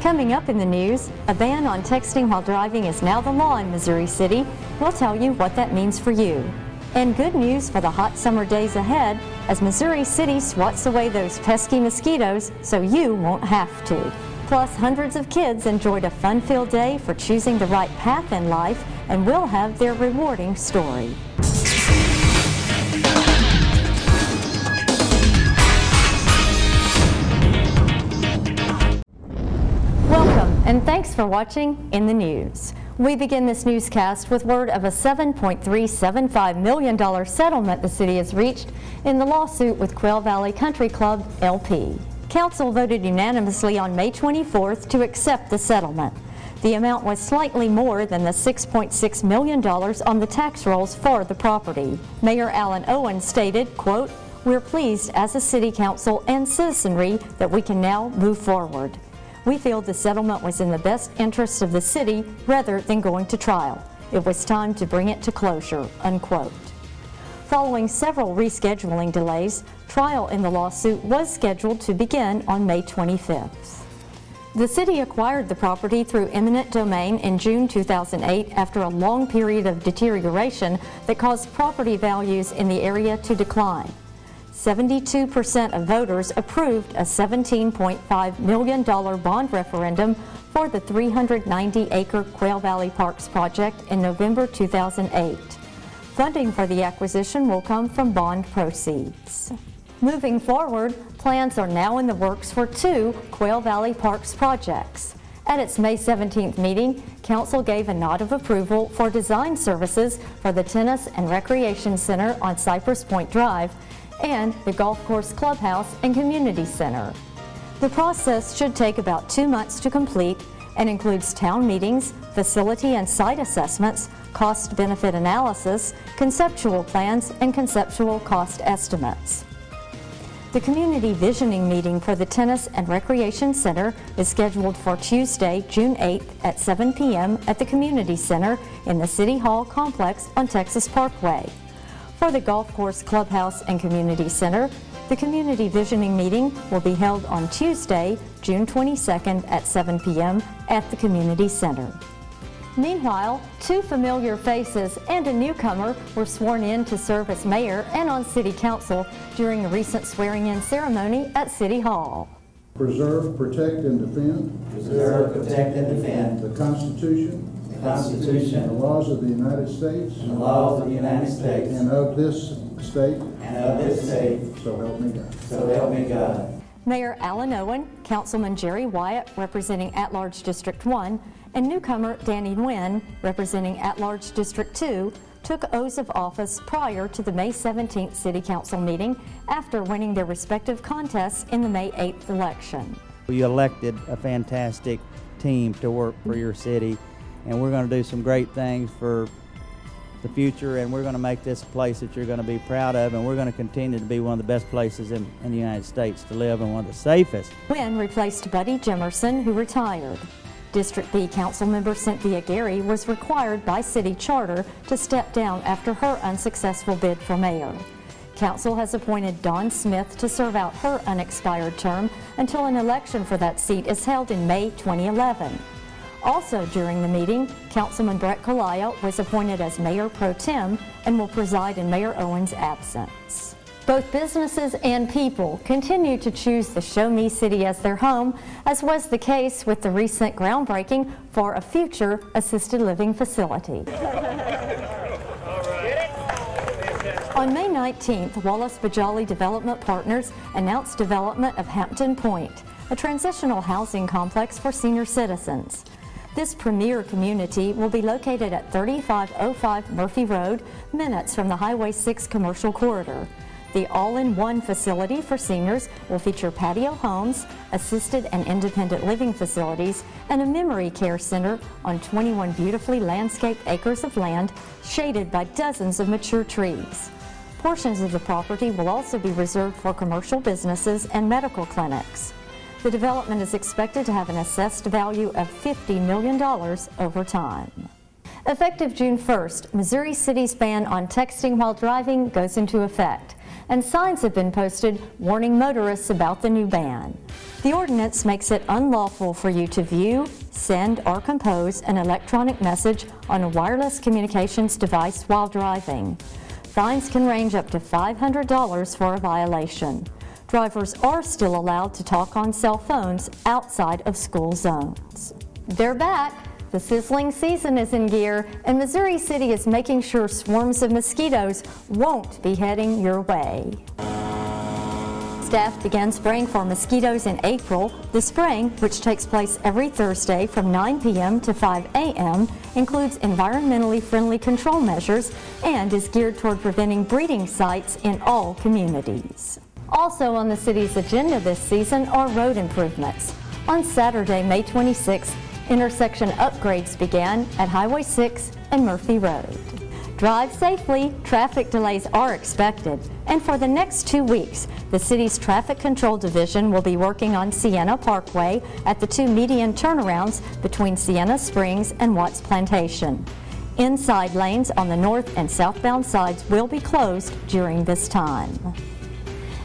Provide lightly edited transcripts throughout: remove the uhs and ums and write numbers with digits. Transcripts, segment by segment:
Coming up in the news, a ban on texting while driving is now the law in Missouri City. We'll tell you what that means for you. And good news for the hot summer days ahead as Missouri City swats away those pesky mosquitoes so you won't have to. Plus, hundreds of kids enjoyed a fun-filled day for choosing the right path in life, and we'll have their rewarding story. Welcome, and thanks for watching In the News. We begin this newscast with word of a $7.375 million settlement the city has reached in the lawsuit with Quail Valley Country Club, LP. Council voted unanimously on May 24th to accept the settlement. The amount was slightly more than the $6.6 million on the tax rolls for the property. Mayor Alan Owen stated, quote, "We're pleased as a city council and citizenry that we can now move forward. We feel the settlement was in the best interest of the city rather than going to trial. It was time to bring it to closure," unquote. Following several rescheduling delays, trial in the lawsuit was scheduled to begin on May 25th. The city acquired the property through eminent domain in June 2008 after a long period of deterioration that caused property values in the area to decline. 72% of voters approved a $17.5 million bond referendum for the 390-acre Quail Valley Parks project in November 2008. Funding for the acquisition will come from bond proceeds. Moving forward, plans are now in the works for two Quail Valley Parks projects. At its May 17th meeting, Council gave a nod of approval for design services for the Tennis and Recreation Center on Cypress Point Drive and the Golf Course Clubhouse and Community Center. The process should take about 2 months to complete and includes town meetings, facility and site assessments, cost-benefit analysis, conceptual plans, and conceptual cost estimates. The community visioning meeting for the Tennis and Recreation Center is scheduled for Tuesday, June 8th at 7 p.m. at the Community Center in the City Hall complex on Texas Parkway. For the Golf Course Clubhouse and Community Center, the community visioning meeting will be held on Tuesday, June 22nd at 7 p.m. at the Community Center. Meanwhile, two familiar faces and a newcomer were sworn in to serve as mayor and on City Council during a recent swearing-in ceremony at City Hall. Preserve, protect, and defend. Preserve, protect, and defend. The Constitution. The Constitution. And the laws of the United States. And the laws of the United States. And of this state. And of this state. So help me God. So help me God. Mayor Alan Owen, Councilman Jerry Wyatt, representing At-Large District 1, and newcomer Danny Nguyen, representing At-Large District 2, took oaths of office prior to the May 17th City Council meeting after winning their respective contests in the May 8th election. You elected a fantastic team to work for your city, and we're going to do some great things for the future, and we're going to make this a place that you're going to be proud of, and we're going to continue to be one of the best places in the United States to live and one of the safest. Nguyen replaced Buddy Jimerson, who retired. District B Councilmember Cynthia Gary was required by city charter to step down after her unsuccessful bid for mayor. Council has appointed Dawn Smith to serve out her unexpired term until an election for that seat is held in May 2011. Also during the meeting, Councilman Brett Colaya was appointed as Mayor Pro Tem and will preside in Mayor Owen's absence. Both businesses and people continue to choose the Show Me City as their home, as was the case with the recent groundbreaking for a future assisted living facility. On May 19th, Wallace Bajali Development Partners announced development of Hampton Point, a transitional housing complex for senior citizens. This premier community will be located at 3505 Murphy Road, minutes from the Highway 6 commercial corridor. The all-in-one facility for seniors will feature patio homes, assisted and independent living facilities, and a memory care center on 21 beautifully landscaped acres of land shaded by dozens of mature trees. Portions of the property will also be reserved for commercial businesses and medical clinics. The development is expected to have an assessed value of $50 million over time. Effective June 1st, Missouri City's ban on texting while driving goes into effect. and signs have been posted warning motorists about the new ban. The ordinance makes it unlawful for you to view, send, or compose an electronic message on a wireless communications device while driving. Fines can range up to $500 for a violation. Drivers are still allowed to talk on cell phones outside of school zones. They're back. The sizzling season is in gear, and Missouri City is making sure swarms of mosquitoes won't be heading your way. Staff began spraying for mosquitoes in April. The spraying, which takes place every Thursday from 9 p.m. to 5 a.m., includes environmentally friendly control measures and is geared toward preventing breeding sites in all communities. Also on the city's agenda this season are road improvements. On Saturday, May 26th, intersection upgrades began at Highway 6 and Murphy Road. Drive safely, traffic delays are expected, and for the next 2 weeks, the city's Traffic Control Division will be working on Sienna Parkway at the 2 median turnarounds between Sienna Springs and Watts Plantation. Inside lanes on the north and southbound sides will be closed during this time.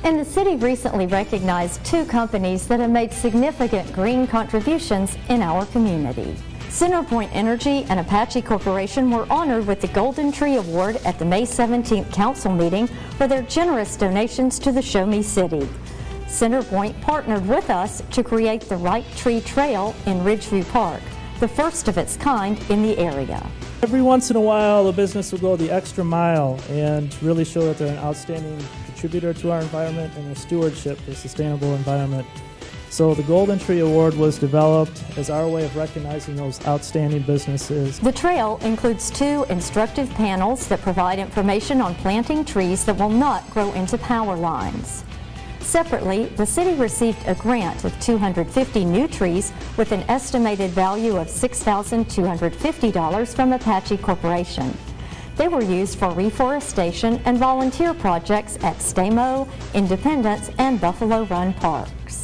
And the city recently recognized 2 companies that have made significant green contributions in our community. CenterPoint Energy and Apache Corporation were honored with the Golden Tree Award at the May 17th council meeting for their generous donations to the Show Me City. CenterPoint partnered with us to create the Right Tree Trail in Ridgeview Park, the first of its kind in the area. Every once in a while, a business will go the extra mile and really show that they're an outstanding contributor to our environment and a stewardship for a sustainable environment. So the Golden Tree Award was developed as our way of recognizing those outstanding businesses. The trail includes 2 instructive panels that provide information on planting trees that will not grow into power lines. Separately, the city received a grant of 250 new trees with an estimated value of $6,250 from Apache Corporation. They were used for reforestation and volunteer projects at Stamo, Independence, and Buffalo Run parks.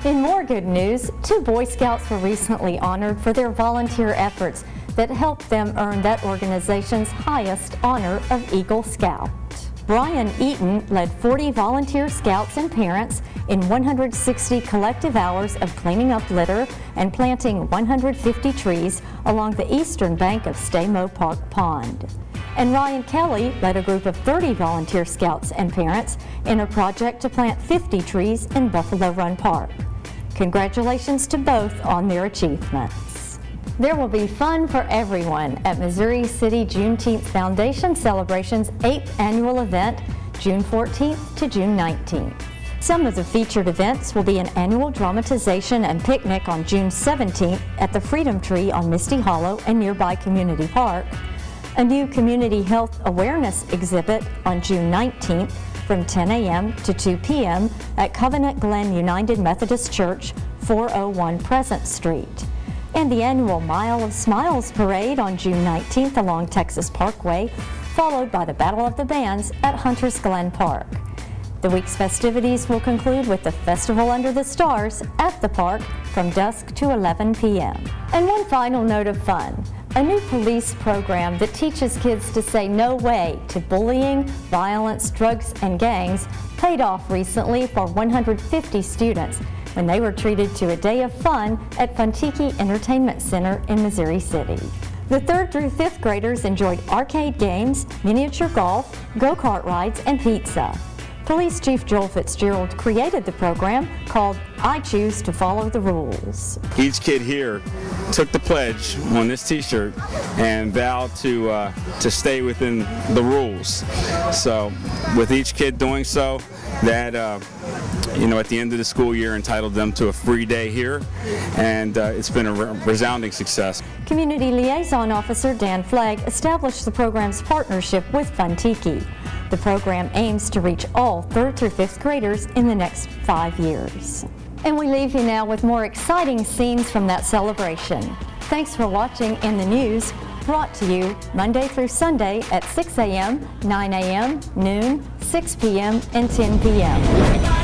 In more good news, 2 Boy Scouts were recently honored for their volunteer efforts that helped them earn that organization's highest honor of Eagle Scout. Brian Eaton led 40 volunteer scouts and parents in 160 collective hours of cleaning up litter and planting 150 trees along the eastern bank of Stamo Park Pond. And Ryan Kelly led a group of 30 volunteer scouts and parents in a project to plant 50 trees in Buffalo Run Park. Congratulations to both on their achievements. There will be fun for everyone at Missouri City Juneteenth Foundation Celebration's 8th annual event, June 14th to June 19th. Some of the featured events will be an annual dramatization and picnic on June 17th at the Freedom Tree on Misty Hollow and nearby Community Park, a new community health awareness exhibit on June 19th from 10 a.m. to 2 p.m. at Covenant Glen United Methodist Church, 401 Pleasant Street, and the annual Mile of Smiles Parade on June 19th along Texas Parkway, followed by the Battle of the Bands at Hunters Glen Park. The week's festivities will conclude with the Festival Under the Stars at the park from dusk to 11 p.m. And one final note of fun. A new police program that teaches kids to say no way to bullying, violence, drugs, and gangs paid off recently for 150 students when they were treated to a day of fun at Funtiki Entertainment Center in Missouri City. The 3rd through 5th graders enjoyed arcade games, miniature golf, go-kart rides, and pizza. Police Chief Joel Fitzgerald created the program called I Choose to Follow the Rules. Each kid here took the pledge on this t-shirt and vowed to stay within the rules. So with each kid doing so, that at the end of the school year entitled them to a free day here, and it's been a resounding success. Community Liaison Officer Dan Flagg established the program's partnership with Funtiki. The program aims to reach all 3rd through 5th graders in the next 5 years. And we leave you now with more exciting scenes from that celebration. Thanks for watching In the News, brought to you Monday through Sunday at 6 a.m., 9 a.m., noon, 6 p.m., and 10 p.m.